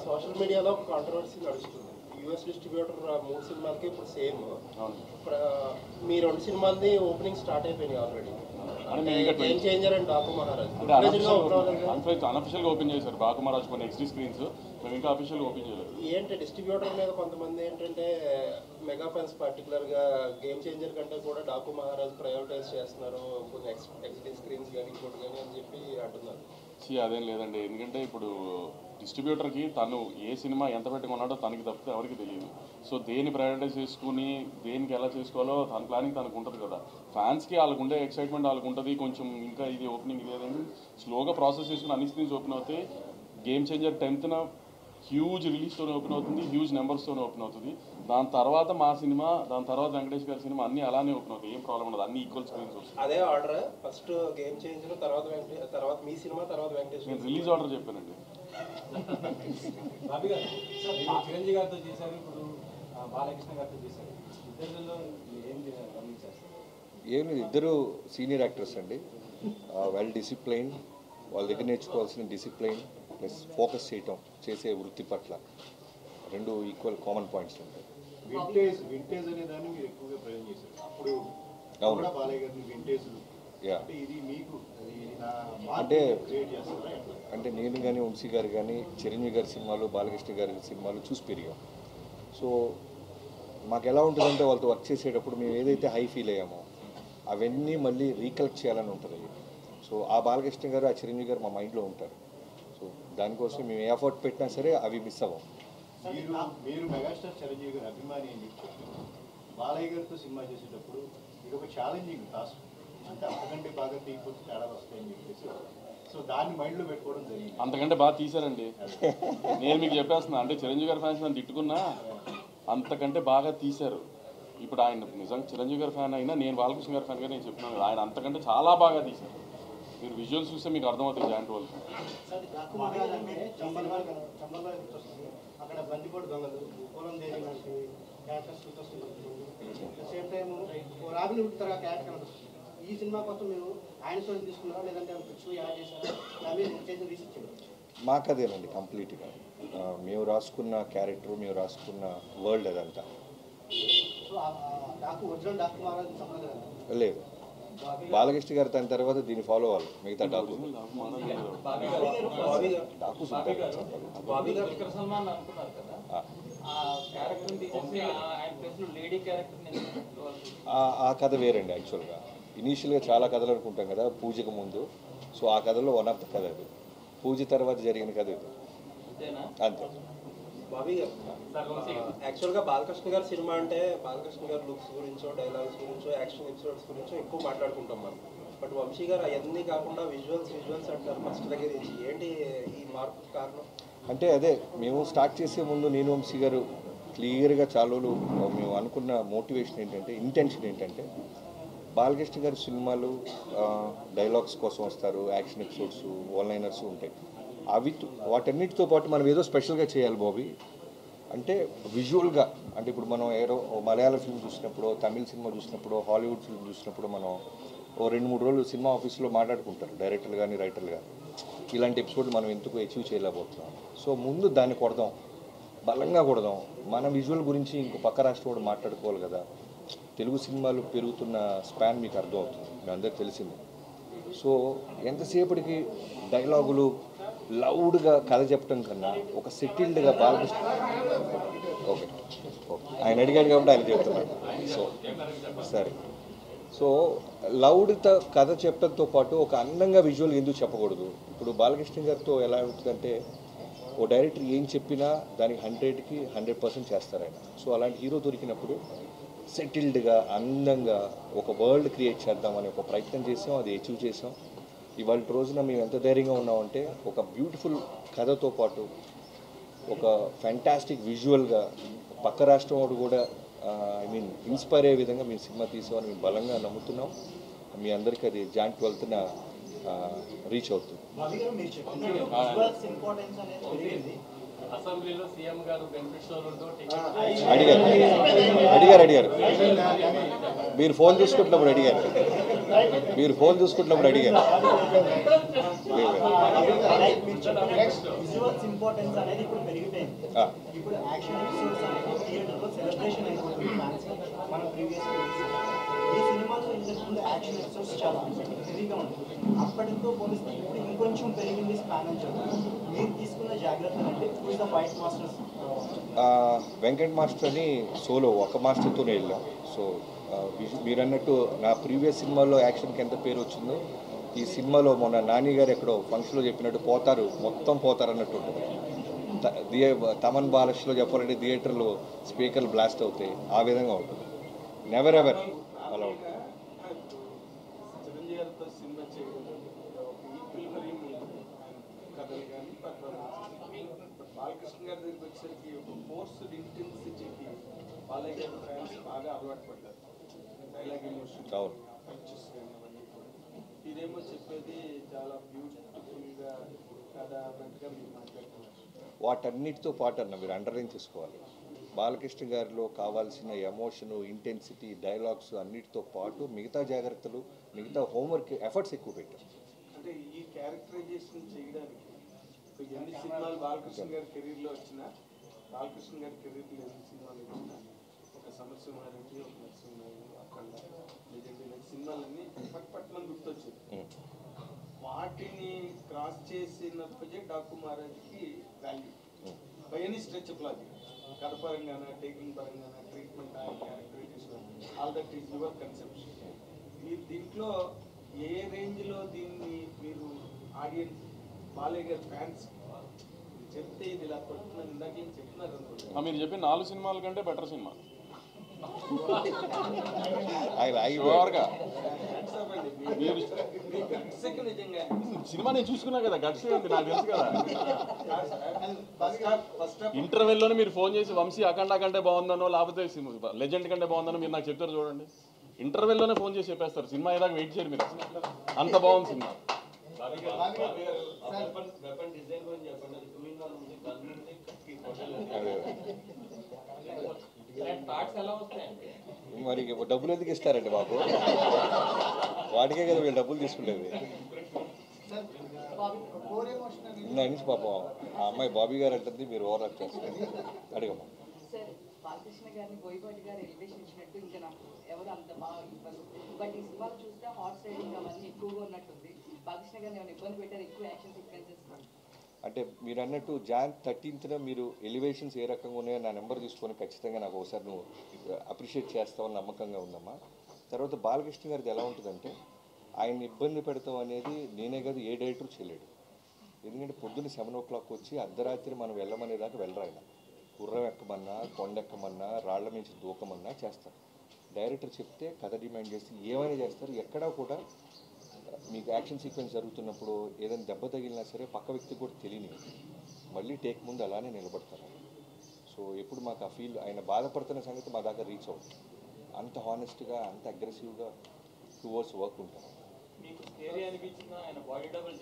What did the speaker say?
Social మీడియాలో ఒక controversy నడుస్తుంది. యూఎస్ డిస్ట్రిబ్యూటర్ 3 సినిమాలకి ఇప్పుడు సేమ్. మీ 2 సినిమాలది ఓపెనింగ్ స్టార్ట్ అయిపోయినాయి ఆల్రెడీ. గేమ్ చేంజర్ అండ్ డాకు మహారాజ్ అన్అఫిషియల్గా ఓపెన్ చేశారు. డాకు మహారాజ్ కొన్ని ఎక్స్ట్రీ స్క్రీన్స్ మేము ఇంకా అఫీషియల్గా ఓపెన్ చేయలేదు. ఏంటి డిస్ట్రిబ్యూటర్ మీద కొంతమంది ఏంటంటే మెగా ఫ్యాన్స్ పర్టికులర్గా గేమ్ చేంజర్ కంటే కూడా డాకు మహారాజ్ ప్రయారిటైజ్ చేస్తున్నారు, కొన్ని ఎక్స్ట్రీ స్క్రీన్స్ కానీ ఇంకోటి కానీ అని చెప్పి అంటున్నారు. అదేం లేదండి, ఎందుకంటే ఇప్పుడు డిస్ట్రిబ్యూటర్కి తను ఏ సినిమా ఎంత పెట్టుకున్నాడో తనకి తప్పితే ఎవరికి తెలియదు. సో దేన్ని ప్రయారిటైజ్ చేసుకుని దేనికి ఎలా చేసుకోవాలో తన ప్లానింగ్ తనకు ఉంటుంది కదా. ఫ్యాన్స్కి వాళ్ళకు ఉండే ఎక్సైట్మెంట్ వాళ్ళకు ఉంటుంది. కొంచెం ఇంకా ఇది ఓపెనింగ్ ఇది అదేంటి స్లోగా ప్రాసెస్ చేసుకుని అన్ని స్క్రీన్స్ ఓపెన్ అవుతాయి. గేమ్ చేంజర్ 10th హ్యూజ్ రిలీజ్తోనే ఓపెన్ అవుతుంది, హ్యూజ్ నెంబర్స్తోనే ఓపెన్ అవుతుంది. దాని తర్వాత మా సినిమా, దాని తర్వాత వెంకటేష్ గారి సినిమా అన్నీ అలానే ఓపెన్ అవుతాయి. ఏం ప్రాబ్లం ఉండదు, అన్ని ఈక్వల్ స్క్రీన్స్ వస్తాయి. అదే ఆర్డర్, ఫస్ట్ గేమ్ చేంజర్, తర్వాత మీ సినిమా, తర్వాత వెంకటేష్. నేను రిలీజ్ ఆర్డర్ చెప్పానండి. చిరంజీవి గారితో చేశారు, ఇప్పుడు బాలకృష్ణ గారితో చేశారు. ఇద్దరిలో ఏం లేదు, ఇద్దరు సీనియర్ యాక్టర్స్ అండి. వెల్ డిసిప్లైన్, వాళ్ళ దగ్గర నేర్చుకోవాల్సిన డిసిప్లైన్ ప్లస్ ఫోకస్ చేయటం, చేసే వృత్తి పట్ల రెండు ఈక్వల్ కామన్ పాయింట్స్ అండి. వింటేజ్ అనే దాన్ని మీరు ఎక్కువగా ప్రయోజనం చేశారు. అప్పుడు అవును, బాలయ్య గారిని వింటేజ్ ఇది మీకు అంటే నేను కానీ వంశీ గారు కానీ చిరంజీవి గారి సినిమాలు, బాలకృష్ణ గారి సినిమాలు చూసి పెరిగాం. సో మాకు ఎలా ఉంటుందంటే వాళ్ళతో వర్క్ చేసేటప్పుడు మేము ఏదైతే హై ఫీల్ అయ్యామో అవన్నీ మళ్ళీ రీకలెక్ట్ చేయాలని ఉంటుంది. సో ఆ బాలకృష్ణ గారు, ఆ చిరంజీవి గారు మా మైండ్లో ఉంటారు. సో దానికోసం మేము ఏ ఎఫర్ట్ పెట్టినా సరే అవి మిస్ అవ్వం. మీరు మెగాస్టార్ చిరంజీవి గారి అభిమాని అని చెప్పి బాలయ్య గారితో సినిమా చేసేటప్పుడు ఇది ఒక ఛాలెంజింగ్ టాస్క్, అంటే అంతకంటే బాగా తీయకపోతే తేడా వస్తాయని చెప్పేసి సో దాన్ని మైండ్లో పెట్టుకోవడం జరిగింది. అంతకంటే బాగా తీశారండి. నేను మీకు చెప్పేస్తున్నా, అంటే చిరంజీవి గారి ఫ్యాన్స్ నన్ను తిట్టుకున్నా అంతకంటే బాగా తీశారు. ఇప్పుడు ఆయన నిజంగా చిరంజీవి గారి ఫ్యాన్ అయినా నేను బాలకృష్ణ గారి ఫ్యాన్గా నేను చెప్తున్నాను, ఆయన అంతకంటే చాలా బాగా తీశారు. మీరు విజువల్స్ చూస్తే మీకు అర్థమవుతుంది జాయింట్ వాళ్ళు. అక్కడ బందిపోటు దొంగలు, పొలం దేవి లాంటి characters same time robin hood తరహా క్యారెక్టర్ కనిపిస్తుంది. ఈ సినిమా కోసం మీరు ఆయన స్టోరీ తీసుకున్నారా, లేదంటే పిక్స్ యాడ్ చేశారా, చేసిన రీసెర్చ్? మాకు అదేనండి కంప్లీట్గా. మేము రాసుకున్న క్యారెక్టర్, మేము రాసుకున్న వరల్డ్ అదంతా. లేదు, బాలకృష్ణ గారు దాని తర్వాత దీన్ని ఫాలో అవ్వాలి. మిగతా డాకు ఆ కథ వేరండి. యాక్చువల్గా ఇనీషియల్గా చాలా కథలు అనుకుంటాం కదా పూజకు ముందు. సో ఆ కథలో వన్ ఆఫ్ ద కథ అది. పూజ తర్వాత జరిగిన కథ ఇది అంతే. బాబీ గారు, యాక్చువల్గా బాలకృష్ణ గారి సినిమా అంటే బాలకృష్ణ గారి లుక్స్ గురించో, డైలాగ్స్ గురించో, యాక్షన్ ఎపిసోడ్స్ గురించో ఎక్కువ మాట్లాడుకుంటాం మనం. బట్ వంశీ గారు అవన్నీ కాకుండా విజువల్స్ అంటారు ఫస్ట్ దగ్గర నుంచి. ఏంటి ఈ మార్పు కారణం? అంటే అదే మేము స్టార్ట్ చేసే ముందు నేను వంశీ గారు క్లియర్గా చాలా మేము అనుకున్న మోటివేషన్ ఏంటంటే, ఇంటెన్షన్ ఏంటంటే, బాలకృష్ణ గారి సినిమాలు డైలాగ్స్ కోసం వస్తారు, యాక్షన్ ఎపిసోడ్స్, వన్ లైనర్స్ ఉంటాయి. అవి వాటన్నిటితో పాటు మనం ఏదో స్పెషల్గా చేయాలి బాబీ. అంటే విజువల్గా, అంటే ఇప్పుడు మనం ఏదో మలయాళ ఫిల్మ్ చూసినప్పుడు, తమిళ సినిమా చూసినప్పుడు, హాలీవుడ్ ఫిల్మ్ చూసినప్పుడు మనం 2-3 రోజులు సినిమా ఆఫీస్లో మాట్లాడుకుంటారు డైరెక్టర్లు కానీ రైటర్లు కానీ, ఇలాంటి ఎపిసోడ్ మనం ఎందుకు అచీవ్ చేయలేకపోతున్నాం. సో ముందు దాన్ని కొడదాం, బలంగా కొడదాం. మన విజువల్ గురించి ఇంకో పక్క రాష్ట్రం కూడా మాట్లాడుకోవాలి కదా. తెలుగు సినిమాలు పెరుగుతున్న స్పాన్ మీకు అర్థమవుతుంది, మీ అందరికి తెలిసింది. సో ఎంతసేపటికి డైలాగులు లౌడ్గా కథ చెప్పడం కన్నా ఒక సెటిల్డ్గా బాలకృష్ణ ఓకే ఆయన అడిగాడు కాబట్టి ఆయన చెప్తున్నాడు. సో సరే, సో లౌడ్తో కథ చెప్పడంతో పాటు ఒక అందంగా విజువల్ ఎందుకు చెప్పకూడదు? ఇప్పుడు బాలకృష్ణ గారితో ఎలా అవుతుందంటే, ఓ డైరెక్టర్ ఏం చెప్పినా దానికి 100కి 100% చేస్తారు ఆయన. సో అలాంటి హీరో దొరికినప్పుడు సెటిల్డ్గా అందంగా ఒక వరల్డ్ క్రియేట్ చేద్దామని ఒక ప్రయత్నం చేసాం, అది అచీవ్ చేసాం. ఇవాళ రోజున మేము ఎంత ధైర్యంగా ఉన్నామంటే, ఒక బ్యూటిఫుల్ కథతో పాటు ఒక ఫ్యాంటాస్టిక్ విజువల్గా పక్క రాష్ట్రం వాడు కూడా ఇన్స్పైర్ అయ్యే విధంగా మేము సినిమా తీసామని మేము బలంగా నమ్ముతున్నాం. మీ అందరికీ అది Jan 12న రీచ్ అవుతుంది. అసెంబ్లీలో సీఎం గారు బెనిఫిట్ షోలతో అడిగారు మీరు ఫోన్ చూసుకుంటున్నప్పుడు అడిగారు విజువల్స్ ఇంపార్టెన్స్ అనేది ఇప్పుడు పెరిగిపోయింది. ఇప్పుడు యాక్షన్ ఎపిసోడ్స్ అనేది థియేటర్లో సెలబ్రేషన్ అయిపోతుంది ఫ్యాన్స్. మనం ప్రీవియస్ ఈ సినిమాలో ఇంతకుముందు యాక్షన్ ఎపిసోడ్స్ చాలా హెవీగా ఉంటుంది. అప్పటితో పోలిస్తే ఇప్పుడు ఇంకొంచెం పెరిగింది స్పాన్ అని చెప్పారు. మీరు తీసుకున్న జాగ్రత్తలు అంటే ఇప్పుడు the fight masters Venkat master అని సోలో ఒక మాస్టర్తోనే వెళ్ళాం. సో మీరు అన్నట్టు నా ప్రీవియస్ సినిమాలో యాక్షన్కి ఎంత పేరు వచ్చిందో ఈ సినిమాలో మొన్న నాని గారు ఎక్కడో ఫంక్షన్లో చెప్పినట్టు మొత్తం పోతారు అన్నట్టు ఉంటుంది. తమన్ బాలష్లో చెప్పాలంటే థియేటర్లో స్పీకర్లు బ్లాస్ట్ అవుతాయి, ఆ విధంగా ఉంటుంది. నెవర్ ఎవర్ అలా ఉంటుంది. చిరంజీవి గారితో సినిమా చేయడం కథలు కానీ బాలకృష్ణ గారి దగ్గరికి వచ్చేసరికి ఒక ఫోర్స్డ్ ఇంటెన్సిటీకి బాలయ్య గారి ఫ్యాన్స్ బాగా అలవాటు పడ్డారు. డైలాగ్ ఎమోషన్ పంచెస్ కానీ అవన్నీ కూడా. ఇదేమో చెప్పేది చాలా బ్యూటిఫుల్గా కథ అన్నట్టుగా మీరు మాట్లాడుతున్నారు. వాటన్నిటితో పాటు అన్న మీరు అండర్లైన్ చేసుకోవాలి, బాలకృష్ణ గారిలో కావాల్సిన ఎమోషను, ఇంటెన్సిటీ, డైలాగ్స్ అన్నిటితో పాటు మిగతా జాగ్రత్తలు, మిగతా హోంవర్క్ ఎఫర్ట్స్ ఎక్కువ పెట్టారు. అంటే ఈ క్యారెక్టరైజేషన్ చేయడానికి ఎన్ని సినిమాలు బాలకృష్ణ గారి కెరీర్లో వచ్చినా, బాలకృష్ణ గారి కెరీర్లో ఎన్ని సినిమాలు వచ్చినా, ఒక సమరసింహారెడ్డి, ఒక నరసింహారెడ్డి, అఖండ, లెజెండరీ సినిమాలన్నీ పట్మని గుర్తొచ్చాయి. వాటిని క్రాస్ చేసినప్పుడే డాకు మహారాజ్కి value by any stretch of logic. కథ పరంగాన, టేకింగ్ పరంగాన, treatment, characterization, all that is your conception. మీరు దీంట్లో ఏ రేంజ్లో దీన్ని మీరు ఆడియన్స్ బాలయ్య గారి ఫ్యాన్స్ చెప్తే ఇది ఇలా పడుతున్నాను ఇందాక ఏం చెప్తున్నారు అనుకుంటున్నారు. మీరు చెప్పిన 4 సినిమాల కంటే బెటర్ సినిమా. సినిమా నేను చూసుకున్నా కదా, గట్స్ నాకు తెలుసు కదా. ఇంటర్వెల్లోనే మీరు ఫోన్ చేసి వంశీ అఖండ కంటే బాగుందనో లేకపోతే లెజెండ్ కంటే బాగుందనో మీరు నాకు చెప్తారు చూడండి. ఇంటర్వెల్లోనే ఫోన్ చేసి చెప్పేస్తారు. సినిమా ఏదాకా వెయిట్ చేయరు మీరు, అసలు అంత బాగుంది సినిమా. మరి డబ్బులు ఎందుకు ఇస్తారండి బాబు? వాటికే కదా వీళ్ళు డబ్బులు తీసుకునేది. నుంచి పాపం ఆ అమ్మాయి బాబీ గారు అంటుంది, మీరు ఓవర్ యాక్ట్ చేస్తారు. అడగమ్మా. బాలకృష్ణ గారిని బోయపాటి గారు ఎలివేషన్ ఇచ్చినట్టు ఇంకా నాకు ఎవరు అంత బాగా ఇవ్వరు. బట్ ఈ సినిమాలో చూస్తే హార్స్ రైడింగ్ అవన్నీ ఎక్కువగా ఉన్నట్టుంది. బాలకృష్ణ గారిని ఏమైనా ఇబ్బంది పెట్టారు ఎక్కువ యాక్షన్ సీక్వెన్సెస్? అంటే మీరు అన్నట్టు Jan 13th మీరు ఎలివేషన్స్ ఏ రకంగా ఉన్నాయో నా నెంబర్ తీసుకొని ఖచ్చితంగా నాకు ఒకసారి నువ్వు అప్రిషియేట్ చేస్తావని నమ్మకంగా ఉందమ్మా. తర్వాత బాలకృష్ణ గారిది ఎలా ఉంటుందంటే ఆయన ఇబ్బంది పెడతాం అనేది నేనే కాదు ఏ డైరెక్టర్ చేయలేడు. ఎందుకంటే పొద్దున్న 7 o'clock వచ్చి అర్ధరాత్రి మనం వెళ్ళమనేదాకా వెళ్ళరు. ఆయన గుర్రం ఎక్కమన్నా, కొండ ఎక్కమన్నా, రాళ్ల నుంచి దూకమన్నా చేస్తారు. డైరెక్టర్ చెప్తే కథ డిమాండ్ చేసి ఏమైనా చేస్తారు. ఎక్కడా కూడా మీకు యాక్షన్ సీక్వెన్స్ జరుగుతున్నప్పుడు ఏదైనా దెబ్బ తగిలినా సరే పక్క వ్యక్తికి కూడా తెలియని మళ్ళీ టేక్ ముందు అలానే నిలబడతారు. సో ఎప్పుడు మాకు ఆ ఫీల్ ఆయన బాధపడుతున్న సంగతి మా దాకా రీచ్ అవుతుంది. అంత హానెస్ట్గా, అంత అగ్రెసివ్గా టువర్డ్స్ వర్క్ ఉంటారు. మీకు స్కేరీ అనిపించిందా ఆయన బాడీ డబుల్